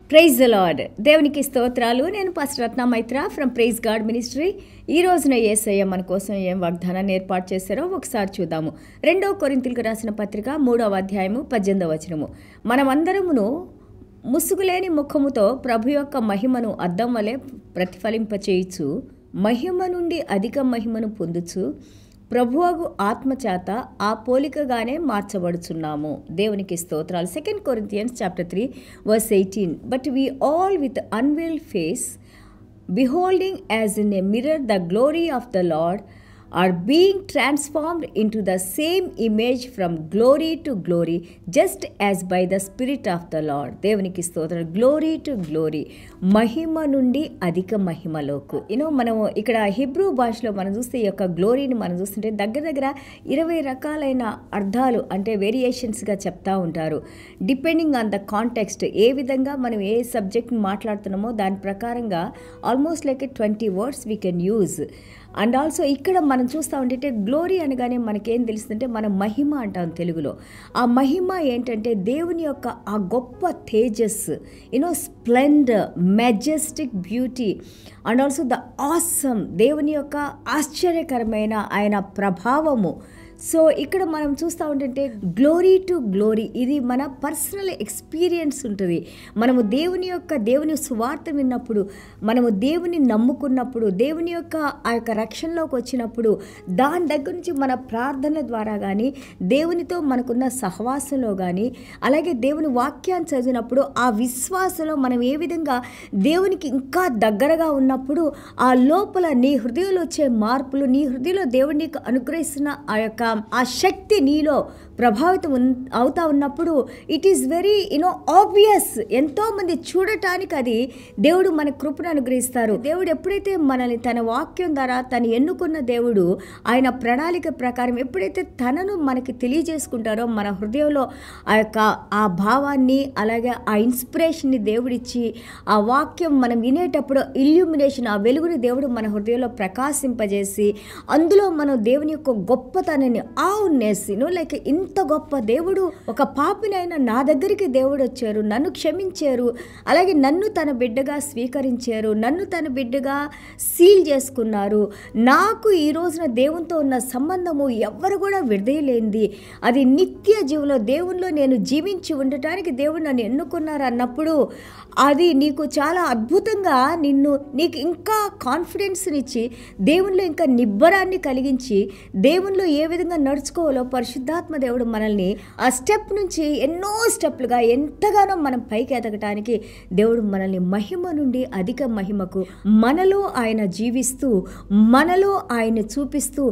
Praise the lord. దేవునికి స్తోత్రాలు. నేను pastor Ratna Maitra from Praise God Ministry. ఈ రోజున యేసయ్య మన కోసం ఏం వాగ్దానాన్ని ఏర్పాటు చేశారో ఒకసారి చూద్దాము. 2 కొరింథీయులకు రాసిన పత్రిక 3వ అధ్యాయము 18వ వచనము. మనమందరమును ముసుగులేని ముఖముతో ప్రభు యొక్క మహిమను అద్దం వలె ప్రతిఫలింపచేయుచు, మహిమ నుండి అధిక మహిమను పొందుచు, ప్రభువగు ఆత్మచేత ఆ పోలికగానే మార్చబడుచున్నాము. దేవునికి స్తోత్రాలు. 2 Corinthians chapter 3 verse 18. But we all with unveiled face, beholding as in a mirror the glory of the Lord, are being transformed into the same image from glory to glory, just as by the Spirit of the Lord. దేవునికి స్తోత్రం. Glory to glory, మహిమ నుండి అధిక మహిమలోకు. మనం ఇక్కడ Hebrew భాషలో మనం చూస్తే ఈ యొక్క గ్లోరీని మనం చూస్తుంటే దగ్గర 20 రకాలైన అర్థాలు అంటే వేరియేషన్స్గా చెప్తా ఉంటారు. డిపెండింగ్ ఆన్ ద కాంటెక్స్ట్, ఏ విధంగా మనం ఏ సబ్జెక్ట్ని మాట్లాడుతున్నామో దాని ప్రకారంగా almost like 20 words we can use. And also ఇక్కడ మనం చూస్తూ ఉంటే గ్లోరీ అనగానే మనకేం తెలుస్తుందంటే మనం మహిమ అంటాం తెలుగులో. ఆ మహిమ ఏంటంటే దేవుని యొక్క ఆ గొప్ప Tejas, Splendor, Majestic beauty and also the awesome, దేవుని యొక్క ఆశ్చర్యకరమైన ఆయన ప్రభావము. సో ఇక్కడ మనం చూస్తూ ఉంటుంటే గ్లోరీ టు గ్లోరీ, ఇది మన పర్సనల్ ఎక్స్పీరియన్స్ ఉంటుంది. మనము దేవుని సువార్త విన్నప్పుడు, మనము దేవుని నమ్ముకున్నప్పుడు, దేవుని యొక్క ఆ యొక్క రక్షణలోకి వచ్చినప్పుడు, దాని దగ్గర నుంచి మన ప్రార్థన ద్వారా కానీ, దేవునితో మనకున్న సహవాసంలో కానీ, అలాగే దేవుని వాక్యాన్ని చదివినప్పుడు ఆ విశ్వాసంలో మనం ఏ విధంగా దేవునికి ఇంకా దగ్గరగా ఉన్నప్పుడు ఆ లోపల నీ హృదయంలో వచ్చే మార్పులు, నీ హృదయంలో దేవుడు నీకు అనుగ్రహిస్తున్న ఆ యొక్క ఆ శక్తి నీలో ప్రభావితం అవుతా ఉన్నప్పుడు ఇట్ ఈస్ వెరీ ఆబ్వియస్. ఎంతోమంది చూడటానికి అది దేవుడు మన కృపను అనుగ్రహిస్తారు. దేవుడు ఎప్పుడైతే మనల్ని తన వాక్యం ద్వారా తను ఎన్నుకున్న దేవుడు ఆయన ప్రణాళిక ప్రకారం ఎప్పుడైతే తనను మనకి తెలియజేసుకుంటారో, మన హృదయంలో ఆ యొక్క ఆ భావాన్ని అలాగే ఆ ఇన్స్పిరేషన్ని దేవుడిచ్చి ఆ వాక్యం మనం వినేటప్పుడు ఇల్యూమినేషన్, ఆ వెలుగుని దేవుడు మన హృదయంలో ప్రకాశింపజేసి అందులో మనం దేవుని యొక్క గొప్పతనాన్ని లైక్ ఇంత గొప్ప దేవుడు, ఒక పాపినైనా నా దగ్గరికి దేవుడు వచ్చారు, నన్ను క్షమించారు, అలాగే నన్ను తన బిడ్డగా స్వీకరించారు, నన్ను తన బిడ్డగా సీల్ చేసుకున్నారు. నాకు ఈ రోజున దేవునితో ఉన్న సంబంధము ఎవ్వరు కూడా విడదీయలేంది, అది నిత్య జీవంలో దేవునిలో నేను జీవించి ఉండటానికి దేవుడు నన్ను ఎన్నుకున్నారు అన్నప్పుడు అది నీకు చాలా అద్భుతంగా నీకు ఇంకా కాన్ఫిడెన్స్నిచ్చి, దేవునిలో ఇంకా నిబ్బరాన్ని కలిగించి, దేవునిలో ఏ విధంగా నడుచుకోవాలో పరిశుద్ధాత్మ దేవుడు మనల్ని ఆ స్టెప్ నుంచి ఎన్నో స్టెప్లుగా ఎంతగానో మనం పైకి ఎదగటానికి దేవుడు మనల్ని మహిమ నుండి అధిక మహిమకు, మనలో ఆయన జీవిస్తూ, మనలో ఆయన చూపిస్తూ,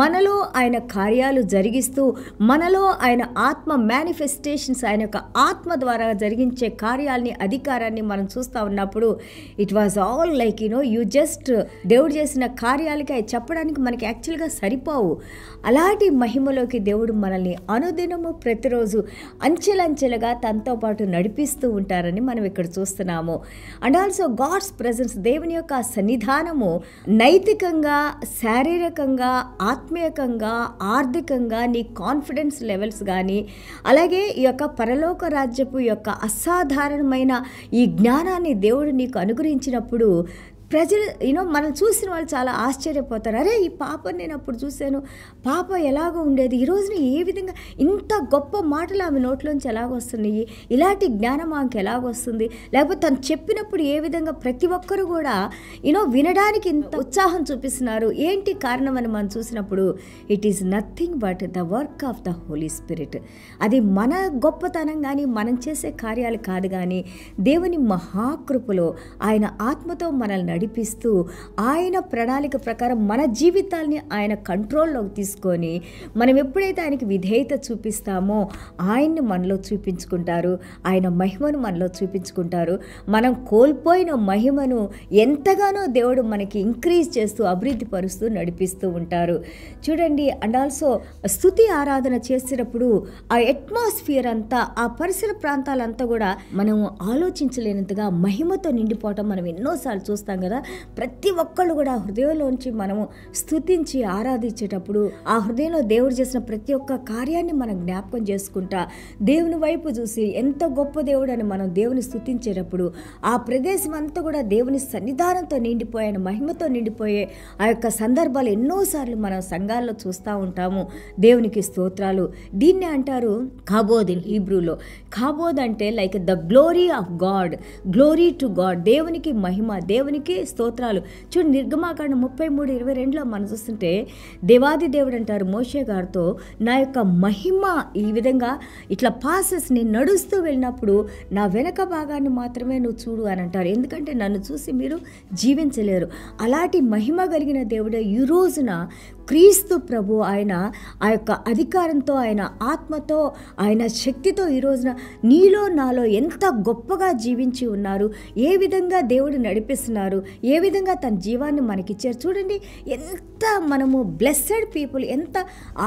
మనలో ఆయన కార్యాలు జరిగిస్తూ, మనలో ఆయన ఆత్మ మేనిఫెస్టేషన్స్, ఆయన యొక్క ఆత్మ ద్వారా జరిగించే కార్యాలని, అధికారాన్ని మనం చూస్తూ ఉన్నప్పుడు it was all like you just దేవుడు చేసిన కార్యాలకి అవి చెప్పడానికి మనకి యాక్చువల్గా సరిపోవు. అలాంటి మహిమలోకి దేవుడు మనల్ని అనుదినము ప్రతిరోజు అంచెలంచెలుగా తనతో పాటు నడిపిస్తూ ఉంటారని మనం ఇక్కడ చూస్తున్నాము. అండ్ ఆల్సో గాడ్స్ ప్రెజెన్స్, దేవుని యొక్క సన్నిధానము నైతికంగా, శారీరకంగా, ఆత్మీయంగా, ఆర్థికంగా నీ కాన్ఫిడెన్స్ లెవెల్స్ కానీ, అలాగే ఈ యొక్క పరలోక రాజ్యపు యొక్క అసాధారణమైన ఈ జ్ఞానాన్ని దేవుడు నీకు అనుగ్రహించినప్పుడు ప్రజలు మనం చూసిన వాళ్ళు చాలా ఆశ్చర్యపోతారు. అరే, ఈ పాపని నేను అప్పుడు చూశాను, పాప ఎలాగో ఉండేది, ఈ రోజున ఏ విధంగా ఇంత గొప్ప మాటలు ఆమె నోట్లోంచి ఎలాగొస్తున్నాయి, ఇలాంటి జ్ఞానం ఆమెకి ఎలాగొస్తుంది, లేకపోతే తను చెప్పినప్పుడు ఏ విధంగా ప్రతి ఒక్కరు కూడా వినడానికి ఇంత ఉత్సాహం చూపిస్తున్నారు, ఏంటి కారణం అని మనం చూసినప్పుడు it is nothing but the work of the Holy Spirit. అది మన గొప్పతనం కానీ మనం చేసే కార్యాలు కాదు, కానీ దేవుని మహాకృపలో ఆయన ఆత్మతో మనల్ని నడిపిస్తూ ఆయన ప్రణాళిక ప్రకారం మన జీవితాల్ని ఆయన కంట్రోల్లోకి తీసుకొని మనం ఎప్పుడైతే ఆయనకి విధేయత చూపిస్తామో ఆయన్ని మనలో చూపించుకుంటారు, ఆయన మహిమను మనలో చూపించుకుంటారు. మనం కోల్పోయిన మహిమను ఎంతగానో దేవుడు మనకి ఇంక్రీజ్ చేస్తూ, అభివృద్ధి పరుస్తూ నడిపిస్తూ ఉంటారు. చూడండి, అండ్ ఆల్సో స్తుతి ఆరాధన చేసేటప్పుడు ఆ అట్మాస్ఫియర్ అంతా, ఆ పరిసర ప్రాంతాలంతా కూడా మనం ఆలోచించలేనంతగా మహిమతో నిండిపోవటం మనం ఎన్నోసార్లు చూస్తాం కదా. కదా. ప్రతి ఒక్కళ్ళు కూడా హృదయంలోంచి మనము స్తుతించి ఆరాధించేటప్పుడు ఆ హృదయంలో దేవుడు చేసిన ప్రతి ఒక్క కార్యాన్ని మనం జ్ఞాపకం చేసుకుంటా దేవుని వైపు చూసి ఎంత గొప్ప దేవుడు అని మనం దేవుని స్తుతించేటప్పుడు ఆ ప్రదేశం అంతా కూడా దేవుని సన్నిధానంతో నిండిపోయాను, మహిమతో నిండిపోయే ఆ యొక్క సందర్భాలు ఎన్నోసార్లు మనం సంఘాల్లో చూస్తూ ఉంటాము. దేవునికి స్తోత్రాలు. దీన్నే అంటారు కాబోద్ ఇన్ హీబ్రూలో. కాబోద్ అంటే like the glory of God, glory to God, దేవునికి మహిమ, దేవునికి స్తోత్రాలు. చూడు నిర్గమాకాండం 33:22లో మనం చూస్తుంటే దేవాది దేవుడు అంటారు మోషే గారితో, నా యొక్క మహిమ ఈ విధంగా ఇట్లా పాసెస్ నేను నడుస్తూ వెళ్ళినప్పుడు నా వెనక భాగాన్ని మాత్రమే నువ్వు చూడు అని అంటారు. ఎందుకంటే నన్ను చూసి మీరు జీవించలేరు. అలాంటి మహిమ కలిగిన దేవుడే ఈ రోజున క్రీస్తు ప్రభు ఆయన ఆ యొక్క అధికారంతో, ఆయన ఆత్మతో, ఆయన శక్తితో ఈ రోజున నీలో నాలో ఎంత గొప్పగా జీవించి ఉన్నారు, ఏ విధంగా దేవుడు నడిపిస్తున్నారు, ఏ విధంగా తన జీవాన్ని మనకిచ్చారు. చూడండి ఎంత మనము బ్లెస్సెడ్ పీపుల్, ఎంత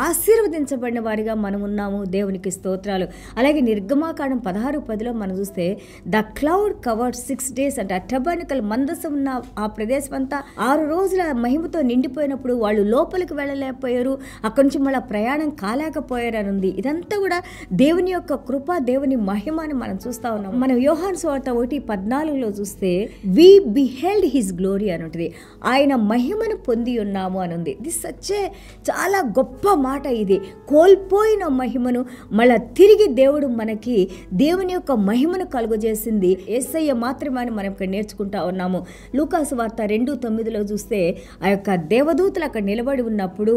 ఆశీర్వదించబడిన వారిగా మనం ఉన్నాము. దేవునికి స్తోత్రాలు. అలాగే నిర్గమాకాండం 16:10లో మనం చూస్తే ద క్లౌడ్ కవర్డ్ 6 days అంటే టెబర్నకల్ మందసం ఉన్న ఆ ప్రదేశం అంతా 6 రోజుల మహిమతో నిండిపోయినప్పుడు వాళ్ళు లోపలికి వెళ్ళలేకపోయారు, అక్కడి నుంచి మళ్ళీ ప్రయాణం కాలేకపోయారు అని ఉంది. ఇదంతా కూడా దేవుని యొక్క కృప, దేవుని మహిమని మనం చూస్తా ఉన్నాం. మనం యోహాను సువార్త 1:14లో చూస్తే వి బిహెల్డ్ హిస్ గ్లోరీ అని ఉంటుంది. ఆయన మహిమను పొంది ఉన్నాము అని ఉంది. ఇది సచ్చే చాలా గొప్ప మాట. ఇది కోల్పోయిన మహిమను మళ్ళా తిరిగి దేవుడు మనకి దేవుని యొక్క మహిమను కలుగజేసింది యేసయ్య మాత్రమే అని మనం ఇక్కడ నేర్చుకుంటా ఉన్నాము. లూకాసు వార్త 2:9లో చూస్తే ఆ యొక్క దేవదూతలు అక్కడ నిలబడి ఉన్నప్పుడు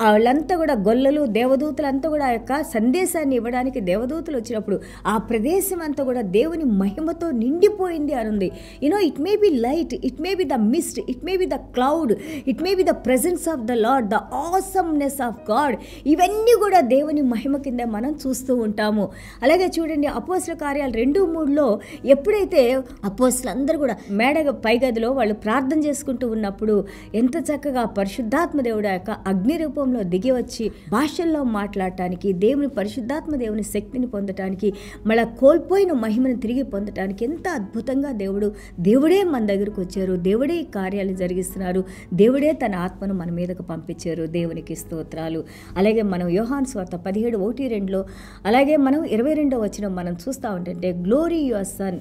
వాళ్ళంతా కూడా గొల్లలు దేవదూతలంతా కూడా ఆ యొక్క సందేశాన్ని ఇవ్వడానికి దేవదూతలు వచ్చినప్పుడు ఆ ప్రదేశం అంతా కూడా దేవుని మహిమతో నిండిపోయింది అని ఉంది. It may be light, it may be the mist, it may be the cloud, it may be the presence of the Lord, the awesomeness of God. ఇవన్నీ కూడా దేవుని మహిమ కింద మనం చూస్తూ ఉంటాము. అలాగే చూడండి అపోస్తల కార్యాలు 2:3లో ఎప్పుడైతే అపోస్తలు అందరూ కూడా పైగదిలో వాళ్ళు ప్రార్థన చేసుకుంటూ ఉన్నప్పుడు ఎంత చక్కగా పరిశుద్ధాత్మ దేవుడు యొక్క అగ్ని రూపంలో దిగి వచ్చి భాషల్లో మాట్లాడటానికి, దేవుని పరిశుద్ధాత్మ దేవుని శక్తిని పొందటానికి, మళ్ళీ కోల్పోయిన మహిమను తిరిగి పొందటానికి ఎంత అద్భుతంగా దేవుడే మన దగ్గరకు వచ్చారు, దేవుడే ఈ కార్యాలు జరిగిస్తున్నారు, దేవుడే తన ఆత్మను మన మీదకు పంపించారు. దేవునికి స్తోత్రాలు. అలాగే మనం యోహాను సువార్త 17:1-2లో అలాగే మనం 22వ వచనం మనం చూస్తూ ఉంటే గ్లోరీ యువర్ సన్,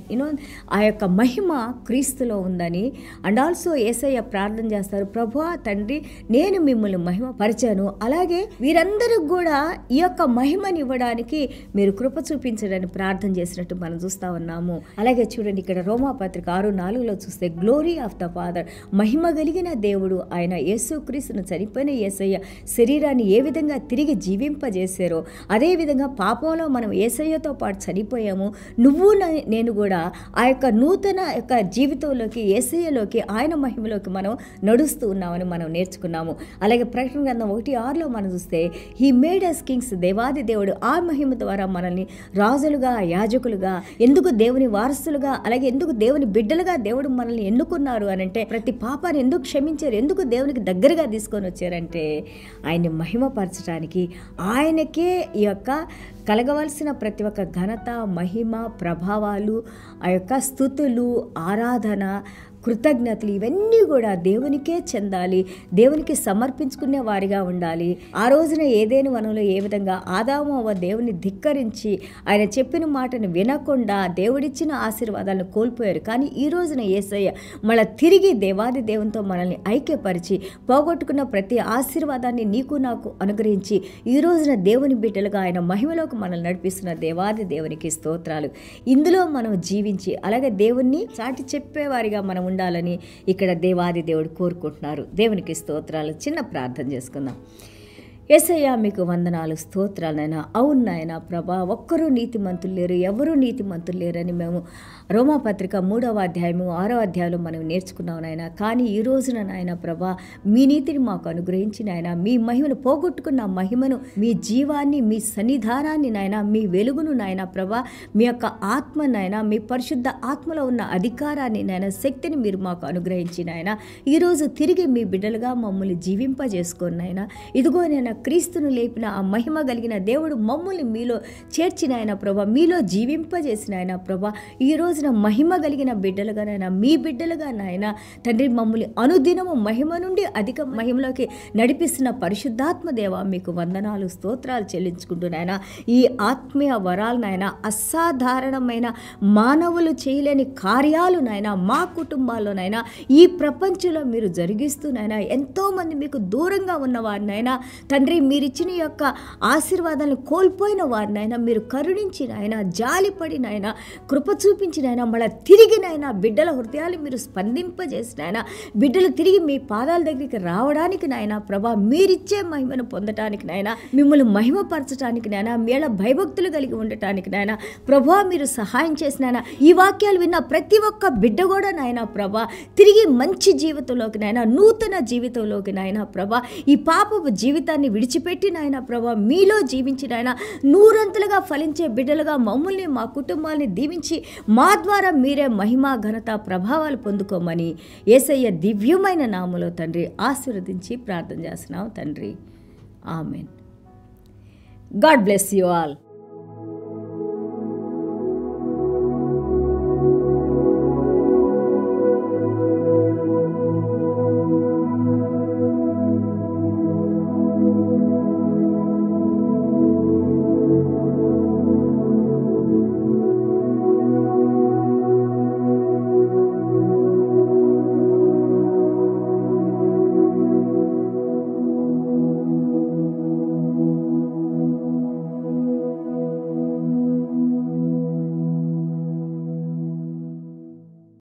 ఆ యొక్క మహిమ క్రీస్తులో ఉందని. అండ్ ఆల్సో యేసయ్య ప్రార్థన చేస్తారు, ప్రభువా తండ్రి నేను మిమ్మల్ని మహిమ పరిచాను, అలాగే వీరందరూ కూడా ఈ యొక్క మహిమని ఇవ్వడానికి మీరు కృప చూపించడానికి ప్రార్థన చేసినట్టు మనం చూస్తా ఉన్నాము. అలాగే చూడండి ఇక్కడ రోమాపత్రిక 6:4లో చూస్తే గ్లోరీ ఆఫ్ ద ఫాదర్, మహిమ కలిగిన దేవుడు ఆయన యేసుక్రీస్తును చనిపోయిన యేసయ్య శరీరాన్ని ఏ విధంగా తిరిగి జీవింపజేశారో అదే విధంగా పాపంలో మనం యేసయ్యతో పాటు చనిపోయాము, నువ్వు నేను కూడా ఆ యొక్క నూతన యొక్క జీవితంలోకి యేసయ్యలోకి ఆయన మహిమలోకి మనం నడుస్తూ ఉన్నామని మనం నేర్చుకున్నాము. అలాగే ప్రకటన గ్రంథం 1:6లో మనం చూస్తే హీ మేడ్ అస్ కింగ్స్, దేవాది దేవుడు ఆ మహిమ ద్వారా మనల్ని రాజులుగా, యాజకులుగా, ఎందుకు దేవుని వారసులుగా, అలాగే ఎందుకు దేవుని బిడ్డలుగా దేవుడు మనల్ని ఎన్నుకున్నారు అని అంటే, ప్రతి పాపాన్ని ఎందుకు క్షమించారు, ఎందుకు దేవునికి దగ్గరగా తీసుకొని వచ్చారంటే ఆయన్ని మహిమపరచడానికి, ఆయనకే ఈ యొక్క కలగవలసిన ప్రతి ఒక్క ఘనత, మహిమ, ప్రభావాలు, ఆ యొక్క స్తుతులు, ఆరాధన, కృతజ్ఞతలు ఇవన్నీ కూడా దేవునికే చెందాలి, దేవునికి సమర్పించుకునే వారిగా ఉండాలి. ఆ రోజున ఏదైనా వనంలో ఏ విధంగా ఆదాము అవ్వ దేవుని ధిక్కరించి ఆయన చెప్పిన మాటను వినకుండా దేవుడిచ్చిన ఆశీర్వాదాలను కోల్పోయారు. కానీ ఈ రోజున యేసయ్య మళ్ళీ తిరిగి దేవాది దేవునితో మనల్ని ఐక్యపరిచి పోగొట్టుకున్న ప్రతి ఆశీర్వాదాన్ని నీకు నాకు అనుగ్రహించి ఈ రోజున దేవుని బిడ్డలుగా ఆయన మహిమలోకి మనల్ని నడిపిస్తున్న దేవాది దేవునికి స్తోత్రాలు. ఇందులో మనం జీవించి అలాగే దేవుణ్ణి చాటి చెప్పేవారిగా మనం ఉండాలని ఇక్కడ దేవాది దేవుడు కోరుకుంటున్నారు. దేవునికి స్తోత్రాలు. చిన్న ప్రార్థన చేసుకుందాం. యేసయ్య మీకు వందనాలు, స్తోత్రాలు నాయన. అవును నాయన ప్రభా, ఒక్కరూ నీతిమంతులు లేరు, ఎవరూ నీతిమంతులు లేరని మేము రోమాపత్రిక 3వ అధ్యాయము 6వ అధ్యాయంలో మనం నేర్చుకున్నాం నాయన. కానీ ఈ రోజున నాయన ప్రభా మీ నీతిని మాకు అనుగ్రహించి నాయన, మీ మహిమను పోగొట్టుకున్న మహిమను, మీ జీవాన్ని, మీ సన్నిధానాన్ని నాయన, మీ వెలుగును నాయన ప్రభా, మీ యొక్క ఆత్మ నాయన, మీ పరిశుద్ధ ఆత్మలో ఉన్న అధికారాన్ని నాయన, శక్తిని మీరు మాకు అనుగ్రహించి నాయన ఈరోజు తిరిగి మీ బిడ్డలుగా మమ్మల్ని జీవింపజేసుకోండి నాయన. ఇదిగో నేను క్రీస్తును లేపిన ఆ మహిమ కలిగిన దేవుడు మమ్మల్ని మీలో చేర్చిన ఆయన ప్రభా, మీలో జీవింపజేసిన ఆయన ప్రభా, ఈ రోజున మహిమ కలిగిన బిడ్డలుగా నాయన, మీ బిడ్డలుగా నాయన తండ్రి, మమ్మల్ని అనుదినము మహిమ నుండి అధిక మహిమలోకి నడిపిస్తున్న పరిశుద్ధాత్మ దేవ, మీకు వందనాలు స్తోత్రాలు చెల్లించుకుంటున్నాయన. ఈ ఆత్మీయ వరాలు నాయన, అసాధారణమైన మానవులు చేయలేని కార్యాలు నాయన మా కుటుంబాల్లోనైనా ఈ ప్రపంచంలో మీరు జరిగిస్తున్నాయన. ఎంతోమంది మీకు దూరంగా ఉన్న వారినైనా తండ్రి, మీరిచ్చిన యొక్క ఆశీర్వాదాలను కోల్పోయిన వారినైనా మీరు కరుణించినైనా, జాలిపడినైనా, కృప చూపించినైనా, మళ్ళీ తిరిగినైనా బిడ్డల హృదయాలు మీరు స్పందింపజేసినైనా, బిడ్డలు తిరిగి మీ పాదాల దగ్గరికి రావడానికి నాయన ప్రభా, మీరిచ్చే మహిమను పొందటానికి నాయన, మిమ్మల్ని మహిమపరచడానికి నాయన, మేళ భయభక్తులు కలిగి ఉండటానికి నాయన ప్రభా మీరు సహాయం చేసినాయన. ఈ వాక్యాలు విన్న ప్రతి ఒక్క బిడ్డ కూడా నాయన ప్రభా తిరిగి మంచి జీవితంలోకి నాయన, నూతన జీవితంలోకి నాయన ప్రభా, ఈ పాపపు జీవితాన్ని విడిచిపెట్టి నాయన ప్రభా మీలో జీవించిన ఆయన నూరంతలుగా ఫలించే బిడ్డలుగా మమ్మల్ని, మా కుటుంబాన్ని దీవించి మా ద్వారా మీరే మహిమ, ఘనత, ప్రభావాలు పొందుకోమని యేసయ్య దివ్యమైన నామములో తండ్రి ఆశీర్వదించి ప్రార్థన చేస్తున్నాం తండ్రి. Amen. God bless you all.